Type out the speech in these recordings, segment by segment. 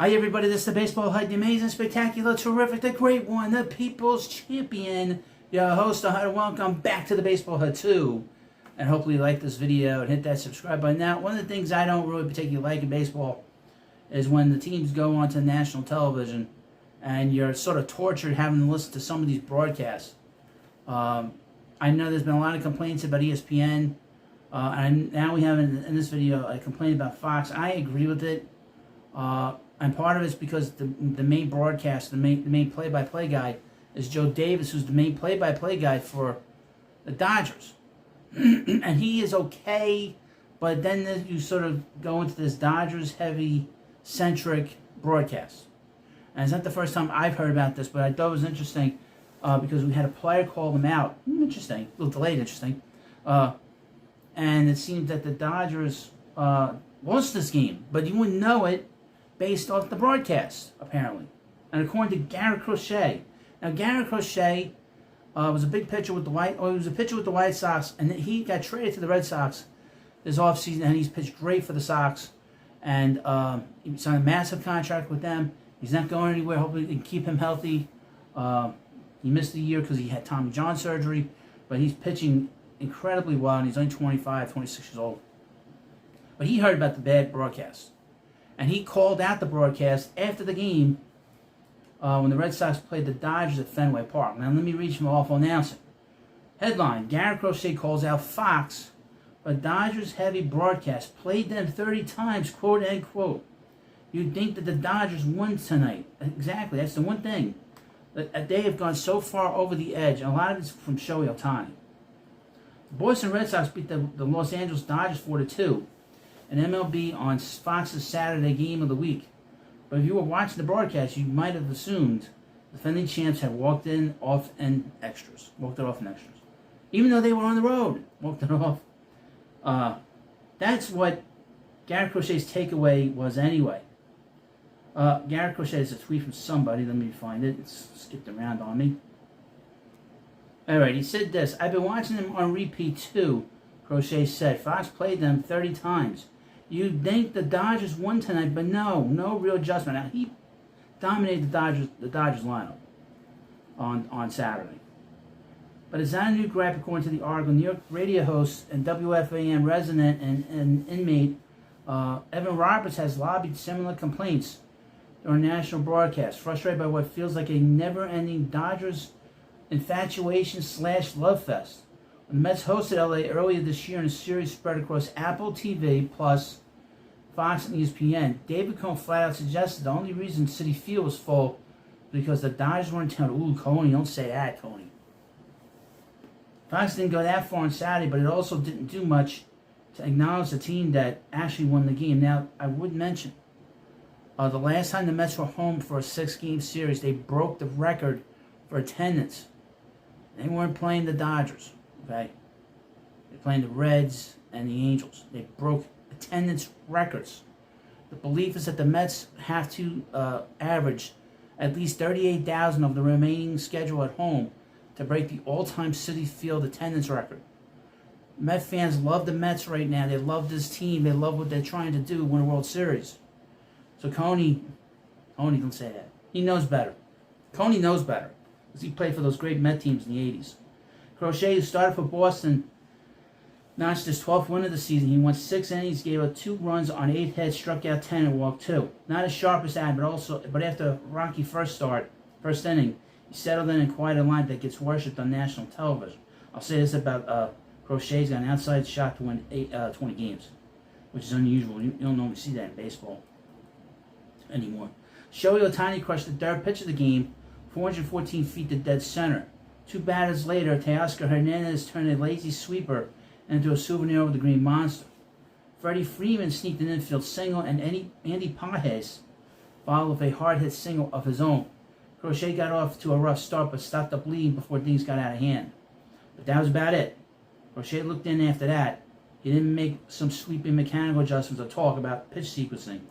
Hi everybody, this is the Baseball Hut, the amazing, spectacular, terrific, the great one, the people's champion, your host, welcome back to the Baseball Hut 2. And hopefully you like this video and hit that subscribe button. Now, one of the things I don't really particularly like in baseball is when the teams go onto national television and you're sort of tortured having to listen to some of these broadcasts. I know there's been a lot of complaints about ESPN, and now we have in this video a complaint about Fox. I agree with it. And part of it's because the main broadcast, the main play-by-play guy is Joe Davis, who's the main play-by-play guy for the Dodgers. And he is okay, but then you sort of go into this Dodgers-heavy-centric broadcast. And it's not the first time I've heard about this, but I thought it was interesting because we had a player call them out. Interesting, a little delayed interesting. And it seems that the Dodgers lost this game, but you wouldn't know it based off the broadcast, apparently. And according to Garrett Crochet. Now, Garrett Crochet was a big pitcher with the White Sox, and he got traded to the Red Sox this offseason, and he's pitched great for the Sox. And he signed a massive contract with them. He's not going anywhere. Hopefully they can keep him healthy. He missed the year because he had Tommy John surgery, but he's pitching incredibly well, and he's only 25, 26 years old. But he heard about the bad broadcast. And he called out the broadcast after the game when the Red Sox played the Dodgers at Fenway Park. Now, let me read from awful announcing. Headline, Garrett Crochet calls out Fox, but Dodgers heavy broadcast played them 30 times, quote, end quote. You'd think that the Dodgers won tonight. Exactly, that's the one thing. They have gone so far over the edge, and a lot of it's from Shohei Ohtani. The Boston Red Sox beat the Los Angeles Dodgers 4-2. An MLB on Fox's Saturday game of the week. But if you were watching the broadcast, you might have assumed the defending champs had walked it off in extras. Even though they were on the road. Walked it off. That's what Garrett Crochet's takeaway was anyway. Garrett Crochet is a tweet from somebody. Let me find it. It's skipped around on me. Alright, he said this. I've been watching them on repeat too, Crochet said. Fox played them 30 times. You'd think the Dodgers won tonight, but no real adjustment. Now, he dominated the Dodgers lineup on Saturday. But it's not a new gripe, according to the article. New York radio host and WFAN resident and inmate Evan Roberts has lobbied similar complaints during national broadcasts, frustrated by what feels like a never-ending Dodgers infatuation/love fest. When the Mets hosted LA earlier this year in a series spread across Apple TV Plus, Fox, and ESPN, David Cohn flat out suggested the only reason Citi Field was full was because the Dodgers were in town. Ooh, Coney, don't say that, Coney. Fox didn't go that far on Saturday, but it also didn't do much to acknowledge the team that actually won the game. Now, I would mention, the last time the Mets were home for a 6-game series, they broke the record for attendance. They weren't playing the Dodgers. Okay, they're playing the Reds and the Angels. They broke attendance records. The belief is that the Mets have to average at least 38,000 of the remaining schedule at home to break the all-time Citi Field attendance record. Met fans love the Mets right now. They love this team. They love what they're trying to do, win a World Series. So Coney, don't say that. He knows better. Coney knows better because he played for those great Met teams in the 80s. Crochet, who started for Boston, notched his 12th win of the season. He went 6 innings, gave up 2 runs on 8 hits, struck out 10, and walked 2. Not as sharp as that, but after a rocky first inning, he settled in and quieted a line that gets worshipped on national television. I'll say this about Crochet: he's got an outside shot to win 20 games, which is unusual. You don't normally see that in baseball anymore. Shohei Ohtani crushed the third pitch of the game, 414 feet to dead center. 2 batters later, Teoscar Hernandez turned a lazy sweeper into a souvenir of the Green Monster. Freddie Freeman sneaked an infield single, and Andy Pages followed with a hard-hit single of his own. Crochet got off to a rough start, but stopped the bleeding before things got out of hand. But that was about it. Crochet looked in after that. He didn't make some sweeping mechanical adjustments or talk about pitch sequencing.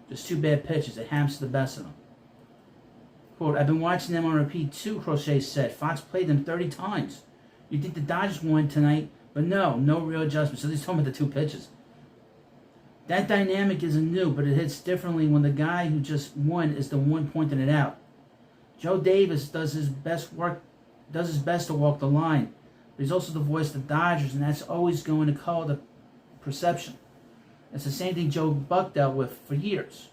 Just 2 bad pitches. It happens to the best of them. Quote, I've been watching them on repeat too, Crochet said. Fox played them 30 times. You'd think the Dodgers won tonight, but no real adjustment. So he's talking about the 2 pitches. That dynamic isn't new, but it hits differently when the guy who just won is the one pointing it out. Joe Davis does his best to walk the line, but he's also the voice of the Dodgers, and that's always going to color the perception. It's the same thing Joe Buck dealt with for years,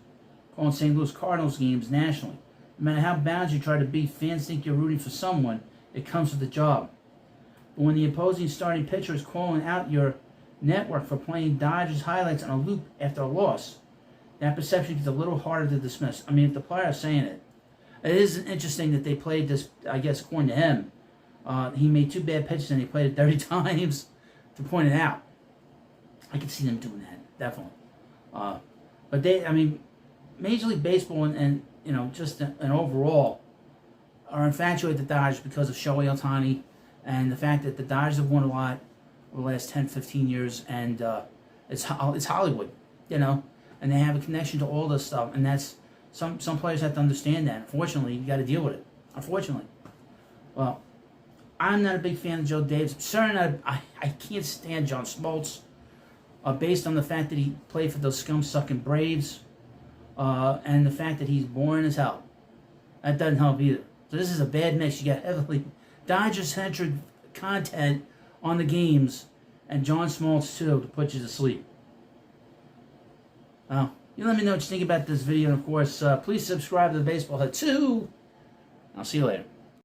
calling St. Louis Cardinals games nationally. No matter how bound you try to be, fans think you're rooting for someone. It comes with the job. But when the opposing starting pitcher is calling out your network for playing Dodgers highlights on a loop after a loss, that perception gets a little harder to dismiss. I mean, if the player is saying it, it is interesting that they played this, I guess, according to him. He made 2 bad pitches and he played it 30 times to point it out. I can see them doing that, definitely. But they, I mean, Major League Baseball and you know, just an overall are infatuated with the Dodgers because of Shohei Ohtani and the fact that the Dodgers have won a lot over the last 10, 15 years, and it's Hollywood, you know, and they have a connection to all this stuff, and that's some players have to understand that. Unfortunately, you got to deal with it. Unfortunately, well, I'm not a big fan of Joe Davis. Certainly, I can't stand John Smoltz, based on the fact that he played for those scum-sucking Braves, and the fact that he's boring as hell. That doesn't help either. So this is a bad mix. You got heavily Dodger-centric content on the games, and John Smoltz too, to put you to sleep. You let me know what you think about this video, and of course, please subscribe to the Baseball Hut too. I'll see you later.